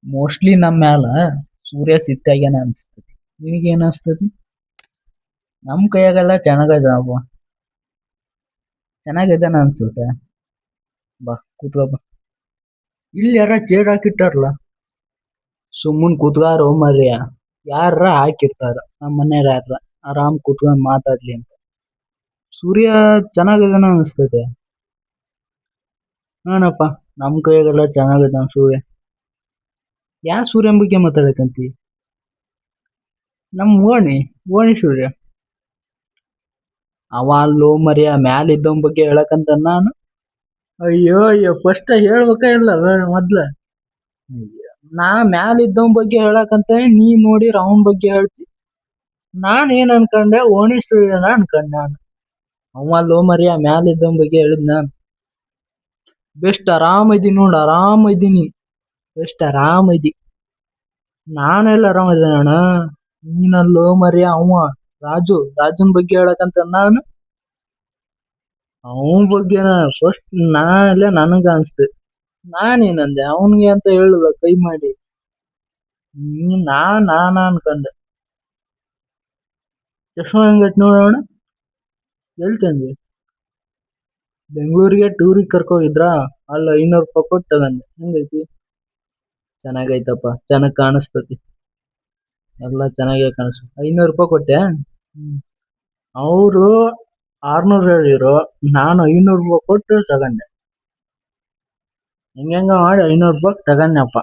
Mostly ನಮ್ಮ ಮ್ಯಾಲ ಸೂರ್ಯ ಸಿಟ್ಟಾಗ್ಯಾನ ಅನ್ಸ್ತತಿ. ನಿನಗೇನ್ ಅನ್ಸ್ತತಿ? ನಮ್ ಕೈಯಾಗೆಲ್ಲ ಚೆನ್ನಾಗದ ಚೆನ್ನಾಗಿದ್ದಾನ ಅನ್ಸುತ್ತೆ. ಬಾ ಕೂತ್ಕೋ ಬಾ. ಇಲ್ಲಿ ಯಾರ ಚೇರ್ ಹಾಕಿಟ್ಟಾರಲ್ಲ, ಸುಮ್ಮನ್ ಕೂತ್ಗಾರೋ ಮರ್ಯ. ಯಾರ ಹಾಕಿರ್ತಾರ ನಮ್ಮ ಮನೆಯವ್ರ ಯಾರ ಆರಾಮ್ ಕೂತ್ಕೊಂಡ್ ಮಾತಾಡ್ಲಿ ಅಂತ. ಸೂರ್ಯ ಚೆನ್ನಾಗಿದ್ದಾನ ಅನ್ಸ್ತತೆ. ಏನಪ್ಪ, ನಮ್ ಕೈಯಾಗೆಲ್ಲ ಚೆನ್ನಾಗಿದ್ದಾನ ಸೂರ್ಯ. ಯಾ ಸೂರ್ಯನ್ ಬಗ್ಗೆ ಮಾತಾಡಕಂತಿ? ನಮ್ ಓಣಿ ಸೂರ್ಯ. ಅವ ಅಲ್ಲೋ ಮರ್ಯ, ಮ್ಯಾಲ ಇದ್ದವನ್ ಬಗ್ಗೆ ಹೇಳಕಂತ ನಾನು. ಅಯ್ಯೋ ಅಯ್ಯೋ, ಫಸ್ಟ್ ಹೇಳ್ಬೇಕ ಇಲ್ಲ ಮೊದ್ಲ. ಅಯ್ಯ, ನಾ ಮ್ಯಾಲ ಇದ್ದವನ್ ಬಗ್ಗೆ ಹೇಳಕಂತ ನೀ ನೋಡಿ ಅವನ್ ಬಗ್ಗೆ ಹೇಳ್ತಿ. ನಾನ್ ಏನ್ ಅನ್ಕಂಡೆ, ಓಣಿ ಸೂರ್ಯನ ಅನ್ಕಂಡೆ ನಾನು. ಅವ ಅಲ್ಲೋ ಮರ್ಯ, ಮ್ಯಾಲ ಇದ್ದವನ್ ಬಗ್ಗೆ ಹೇಳಿದ್ ನಾನು. ಬೆಸ್ಟ್ ಆರಾಮ ಇದ್ದೀನಿ ನೋಡ್, ಆರಾಮ ಇದ್ದೀನಿ. ಬೆಸ್ಟ್ ಆರಾಮ ಇದಿ. ನಾನೆಲ್ಲ ಆರಾಮ ಇದ್ದೇನೆ ಅಣ್ಣ. ನೀನಲ್ಲೋ ಮರ್ಯ, ಅವ ರಾಜನ್ ಬಗ್ಗೆ ಹೇಳಕಂತ ನಾನು. ಅವನ್ ಬಗ್ಗೆ ಫಸ್ಟ್ ನಾನೆಲ್ಲ ನನಗ ಅನ್ಸ್ತು. ನಾನೇನಂದೆ ಅವನ್ಗೆ ಅಂತ ಹೇಳುವ ಕೈ ಮಾಡಿ. ನಾನ ಅನ್ಕಂಡೆ. ಚಶ್ಮಾ ಹೆಂಗೈತ್ ನೋಡೋಣ. ಎಲ್ ತಂದೆ? ಬೆಂಗಳೂರಿಗೆ ಟೂರಿಗೆ ಕರ್ಕೋಗಿದ್ರಾ? ಅಲ್ಲ, 500 ರೂಪಾಯಿ ಕೊಟ್ಟು ತಗಂಡೆ. ಹೆಂಗೈತಿ? ಚೆನ್ನಾಗೈತಪ್ಪ, ಚೆನ್ನಾಗ್ ಕಾಣಿಸ್ತತಿ. ಎಲ್ಲ ಚೆನ್ನಾಗೇ ಕಾಣಿಸ್ತು. 500 ರೂಪಾಯಿ ಕೊಟ್ಟೆ. ಅವರು 600 ಹೇಳಿರೋ, ನಾನು 500 ರೂಪಾಯಿ ಕೊಟ್ಟು ತಗಂಡೆ. ಹೆಂಗ ಮಾಡಿ 500 ರೂಪಾಯಿ ತಗಂಡಪ್ಪ.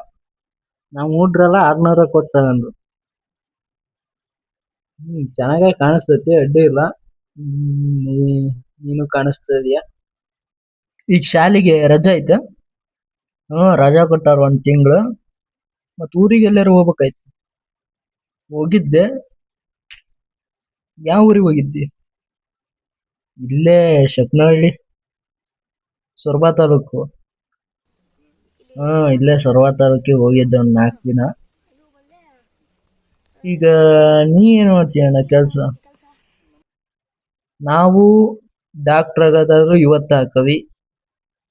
ನಾವು ಹುಡ್ರೆಲ್ಲ 600 ಕೊಟ್ಟು ತಗಂದ್ರು. ಚೆನ್ನಾಗೇ ಕಾಣಿಸ್ತತಿ, ಅಡ್ಡಿ ಇಲ್ಲ. ನೀನು ಕಾಣಿಸ್ತಾ ಇದೀಯ. ಈಗ ಶಾಲೆಗೆ ರಜಾ ಐತೆ. ರಜಾ ಕೊಟ್ಟಾರ 1 ತಿಂಗಳು. ಮತ್ ಊರಿಗೆ ಎಲ್ಲಾರು ಹೋಗ್ಬೇಕಾಯ್ತು. ಹೋಗಿದ್ದೆ. ಯಾವ ಊರಿಗೆ ಹೋಗಿದ್ದಿ? ಇಲ್ಲೇ ಶೆಟ್ನಹಳ್ಳಿ, ಸೊರಬ ತಾಲೂಕು. ಇಲ್ಲೇ ಸೊರಬ ತಾಲೂಕಿಗೆ ಹೋಗಿದ್ದೆ 4 ದಿನ. ಈಗ ನೀ ಏನ್ ಮಾಡ್ತೀಯಣ್ಣ ಕೆಲ್ಸ? ನಾವು ಡಾಕ್ಟರ್ ಆಗೋದಾದ್ರು ಇವತ್ತ ಹಾಕವಿ,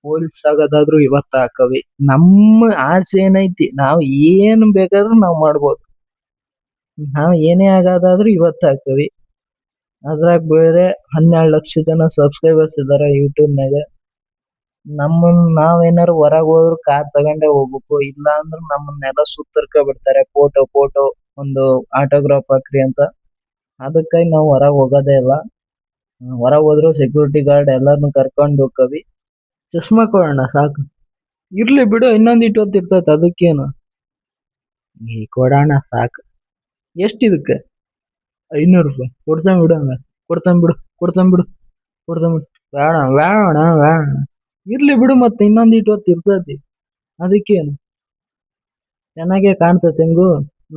ಪೊಲೀಸ್ ಆಗೋದಾದ್ರು ಇವತ್ತ ಹಾಕವಿ. ನಮ್ಮ ಆಸೆ ಏನೈತಿ, ನಾವ್ ಏನ್ ಬೇಕಾದ್ರೂ ನಾವ್ ಮಾಡ್ಬೋದು. ನಾವ್ ಏನೇ ಆಗೋದಾದ್ರೂ ಇವತ್ತ ಹಾಕವಿ. ಅದ್ರಾಗ ಬೇರೆ 12 ಲಕ್ಷ ಜನ ಸಬ್ಸ್ಕ್ರೈಬರ್ಸ್ ಇದಾರೆ ಯೂಟ್ಯೂಬ್ನಾಗ. ನಾವೇನಾರು ಹೊರಗೆ ಹೋದ್ರು ಕಾರ್ ತಗೊಂಡೇ ಹೋಗ್ಬೇಕು. ಇಲ್ಲ ಅಂದ್ರೆ ನಮ್ಮನ್ನೆಲ್ಲ ಸುತ್ತರ್ಕ ಬಿಡ್ತಾರೆ. ಫೋಟೋ ಒಂದು ಆಟೋಗ್ರಾಫ್ ಹಾಕ್ರಿ ಅಂತ. ಅದಕ್ಕಾಗಿ ನಾವು ಹೊರಗೆ ಹೋಗೋದೇ ಇಲ್ಲ. ಹೊರಗೆ ಹೋದ್ರು ಸೆಕ್ಯೂರಿಟಿ ಗಾರ್ಡ್ ಎಲ್ಲಾರ್ನು ಕರ್ಕೊಂಡು ಹೋಗ್ಕವಿ. ಚಶ್ಮಾ ಕೊಡೋಣ ಸಾಕು. ಇರ್ಲಿ ಬಿಡು, ಇನ್ನೊಂದಿಟ್ಟು ಹೊತ್ತು ಇರ್ತೈತೆ, ಅದಕ್ಕೇನು. ಕೊಡೋಣ ಸಾಕು. ಎಷ್ಟಿದಕ್ಕೆ? 500 ರೂಪಾಯಿ ಕೊಡ್ತಾನ್ ಬಿಡು. ಕೊಡ್ತಾನ್ ಬಿಡು. ಬೇಡ. ಇರ್ಲಿ ಬಿಡು, ಮತ್ತೆ ಇನ್ನೊಂದಿಟ್ಟು ಹೊತ್ತು ಇರ್ತೈತಿ, ಅದಕ್ಕೇನು. ಚೆನ್ನಾಗೇ ಕಾಣ್ತೈತೆ ಹೆಂಗು.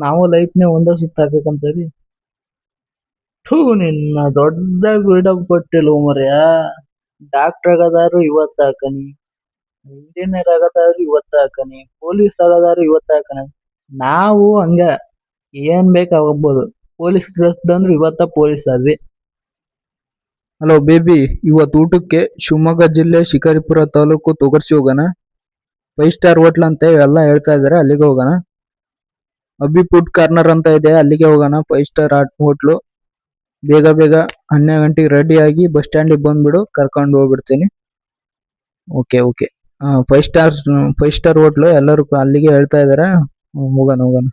ನಾವು ಲೈಫ್ನೇ ಒಂದ ಸುತ್ತ ಹಾಕಂತೀವಿ. ನಿನ್ನ ದೊಡ್ಡದಾಗಿ ಬಿಲ್ಡಪ್ ಕೊಟ್ಟಿಲ್ಲ ಮರ್ಯ. ಡಾಕ್ಟರ್ ಆಗೋದಾದ್ರು ಇವತ್ತ ಹಾಕನಿ, ಇಂಜಿನಿಯರ್ ಆಗೋದಾದ್ರು ಇವತ್ತ ಹಾಕನಿ, ಪೊಲೀಸ್ ಆಗೋದಾದ್ರು ಇವತ್ತ ಹಾಕನಿ. ನಾವು ಹಂಗ ಏನ್ ಬೇಕಾಗ್ಬೋದು. ಪೊಲೀಸ್ ಡ್ರೆಸ್ ಅಂದ್ರೆ ಇವತ್ತ ಪೊಲೀಸ್ ಆದ್ವಿ. ಹಲೋ ಬೇಬಿ, ಇವತ್ತು ಊಟಕ್ಕೆ ಶಿವಮೊಗ್ಗ ಜಿಲ್ಲೆ ಶಿಕಾರಿಪುರ ತಾಲೂಕು ತೊಗರ್ಸಿ ಹೋಗೋಣ. 5 ಸ್ಟಾರ್ ಹೋಟ್ಲ್ ಅಂತ ಎಲ್ಲ ಹೇಳ್ತಾ ಇದಾರೆ, ಅಲ್ಲಿಗೆ ಹೋಗೋಣ. ಅಬ್ಬಿ ಫುಡ್ ಕಾರ್ನರ್ ಅಂತ ಇದೆ, ಅಲ್ಲಿಗೆ ಹೋಗೋಣ. 5 ಸ್ಟಾರ್ ಹೋಟ್ಲು. ಬೇಗ 12 ಗಂಟೆಗೆ ರೆಡಿ ಆಗಿ ಬಸ್ ಸ್ಟ್ಯಾಂಡಿಗೆ ಬಂದ್ಬಿಡು, ಕರ್ಕೊಂಡು ಹೋಗ್ಬಿಡ್ತೀನಿ. ಓಕೆ. 5 ಸ್ಟಾರ್ ಹೋಟ್ಲು ಎಲ್ಲರೂ ಅಲ್ಲಿಗೆ ಹೇಳ್ತಾ ಇದಾರೆ. ಹೋಗೋಣ.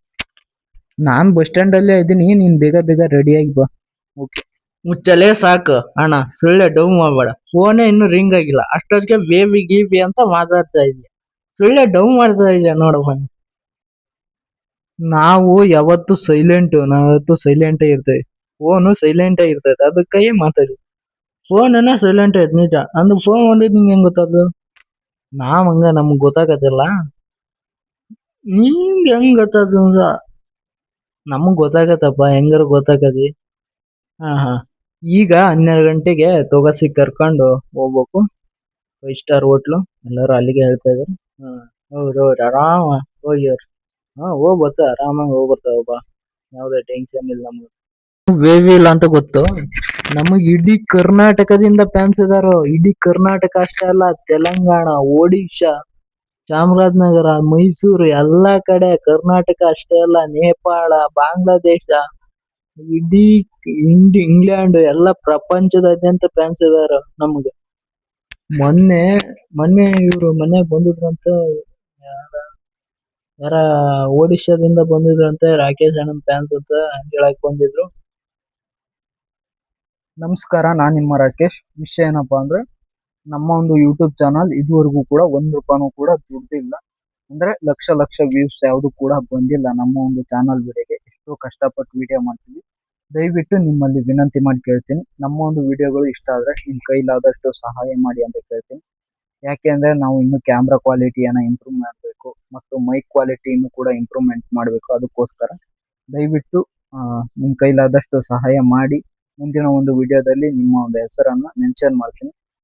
ನಾನ್ ಬಸ್ ಸ್ಟ್ಯಾಂಡ್ ಅಲ್ಲೇ ಇದ್ದೀನಿ, ನೀನ್ ಬೇಗ ರೆಡಿಯಾಗಿ ಬಾ. ಓಕೆ. ಮುಚ್ಚಲೇ ಸಾಕು ಅಣ್ಣ, ಸುಳ್ಳೆ ಡೌ ಮಾಡಬೇಡ. ಫೋನೇ ಇನ್ನೂ ರಿಂಗ್ ಆಗಿಲ್ಲ, ಅಷ್ಟೊತ್ತಿಗೆ ಬೇಬಿ ಗೀಬಿ ಅಂತ ಮಾತಾಡ್ತಾ ಇದೀಯ. ಸುಳ್ಳೆ ಡೌ ಮಾಡ್ತಾ ಇದೀಯ ನೋಡಪ್ಪ. ನಾವು ಯಾವತ್ತು ಸೈಲೆಂಟೇ ಇರ್ತೇವೆ. ಫೋನು ಸೈಲೆಂಟೇ ಇರ್ತೈತೆ, ಅದಕ್ಕೆ ಮಾತಾಡಿ. ಫೋನ್ ಸೈಲೆಂಟ್ ಐತೆ ನಿಜ, ಅಂದ್ರೆ ಫೋನ್ ಒಂದಿದ್ ನಿಂಗೆ ಹೆಂಗ್ ಗೊತ್ತಾದ್ರು? ನಮ್ಗ್ ಗೊತ್ತಾಗತ್ತಿಲ್ಲ. ನಿಂಗೆ ಹೆಂಗ್ ಗೊತ್ತಾದ? ನಮಗ್ ಗೊತ್ತಾಗತ್ತಪ್ಪ, ಹೆಂಗಾರು ಗೊತ್ತಾಗದಿ. ಹಾ. ಈಗ 12 ಗಂಟೆಗೆ ತೊಗಸಿ ಕರ್ಕೊಂಡು ಹೋಗ್ಬೇಕು. 5 ಸ್ಟಾರ್ ಹೋಟ್ಲು ಎಲ್ಲರೂ ಅಲ್ಲಿಗೆ ಹೇಳ್ತಾ ಇದಾರೆ. ಹೌದು, ಆರಾಮ ಹೋಗ್ಯವ್ರಿ. ಹೋಗ್ಬತ್ತ ಆರಾಮಾಗಿ ಹೋಗ್ಬರ್ತಾವಪ್ಪ, ಯಾವ್ದೇ ಟೆನ್ಷನ್ ಇಲ್ಲ ನಮ್ಗೆ. ವೇವಿ ಇಲ್ಲ ಅಂತ ಗೊತ್ತು. ನಮಗ್ ಇಡೀ ಕರ್ನಾಟಕದಿಂದ ಫ್ಯಾನ್ಸ್ ಇದಾರೋ. ಇಡೀ ಕರ್ನಾಟಕ ಅಷ್ಟೇ ಅಲ್ಲ, ತೆಲಂಗಾಣ, ಒಡಿಶಾ, ಚಾಮರಾಜನಗರ, ಮೈಸೂರು ಎಲ್ಲಾ ಕಡೆ ಕರ್ನಾಟಕ ಅಷ್ಟೇ ಅಲ್ಲ ನೇಪಾಳ, ಬಾಂಗ್ಲಾದೇಶ, ಇಡೀ ಇಂಗ್ಲೆಂಡ್ ಎಲ್ಲ ಪ್ರಪಂಚದಾದ್ಯಂತ ಫ್ಯಾನ್ಸ್ ಇದಾರ ನಮ್ಗೆ. ಮೊನ್ನೆ ಮೊನ್ನೆ ಇವ್ರು ಮನೆಗ್ ಬಂದಿದ್ರಂತ, ಯಾರ ಯಾರ ಒಡಿಶಾದಿಂದ ಬಂದಿದ್ರಂತೆ, ರಾಕೇಶ್ ಅಣ್ಣನ್ ಫ್ಯಾನ್ಸ್ ಅಂತ ಹೇಳಕ್ ಬಂದಿದ್ರು. ನಮಸ್ಕಾರ, ನಾನ್ ನಿಮ್ಮ ರಾಕೇಶ್. ವಿಷಯ ಏನಪ್ಪಾ ಅಂದ್ರೆ, ನಮ್ಮ ಒಂದು ಯೂಟ್ಯೂಬ್ ಚಾನಲ್ ಇದುವರೆಗೂ ಕೂಡ 1 ರೂಪಾಯಿನೂ ಕೂಡ ದುಡ್ಡಿಲ್ಲ. ಅಂದ್ರೆ ಲಕ್ಷ ಲಕ್ಷ ವ್ಯೂಸ್ ಯಾವುದು ಕೂಡ ಬಂದಿಲ್ಲ ನಮ್ಮ ಒಂದು ಚಾನಲ್ ವಿಡಿಯೋಗೆ. ಎಷ್ಟೋ ಕಷ್ಟಪಟ್ಟು ವಿಡಿಯೋ ಮಾಡ್ತೀವಿ. ದಯವಿಟ್ಟು ನಿಮ್ಮಲ್ಲಿ ವಿನಂತಿ ಮಾಡಿ ಕೇಳ್ತೀನಿ, ನಮ್ಮ ಒಂದು ವಿಡಿಯೋಗಳು ಇಷ್ಟ ಆದ್ರೆ ನಿಮ್ ಕೈಲಾದಷ್ಟು ಸಹಾಯ ಮಾಡಿ ಅಂತ ಕೇಳ್ತೀನಿ. ಯಾಕೆ ಅಂದ್ರೆ ನಾವು ಇನ್ನು ಕ್ಯಾಮ್ರಾ ಕ್ವಾಲಿಟಿಯನ್ನ ಇಂಪ್ರೂವ್ ಮಾಡಬೇಕು ಮತ್ತು ಮೈಕ್ ಕ್ವಾಲಿಟಿಯನ್ನು ಕೂಡ ಇಂಪ್ರೂವ್ಮೆಂಟ್ ಮಾಡಬೇಕು. ಅದಕ್ಕೋಸ್ಕರ ದಯವಿಟ್ಟು ನಿಮ್ ಕೈಲಾದಷ್ಟು ಸಹಾಯ ಮಾಡಿ. ಮುಂದಿನ ಒಂದು ವಿಡಿಯೋದಲ್ಲಿ ನಿಮ್ಮ ಒಂದು ಹೆಸರನ್ನ ಮೆನ್ಷನ್ ಮಾಡ್ತೀನಿ.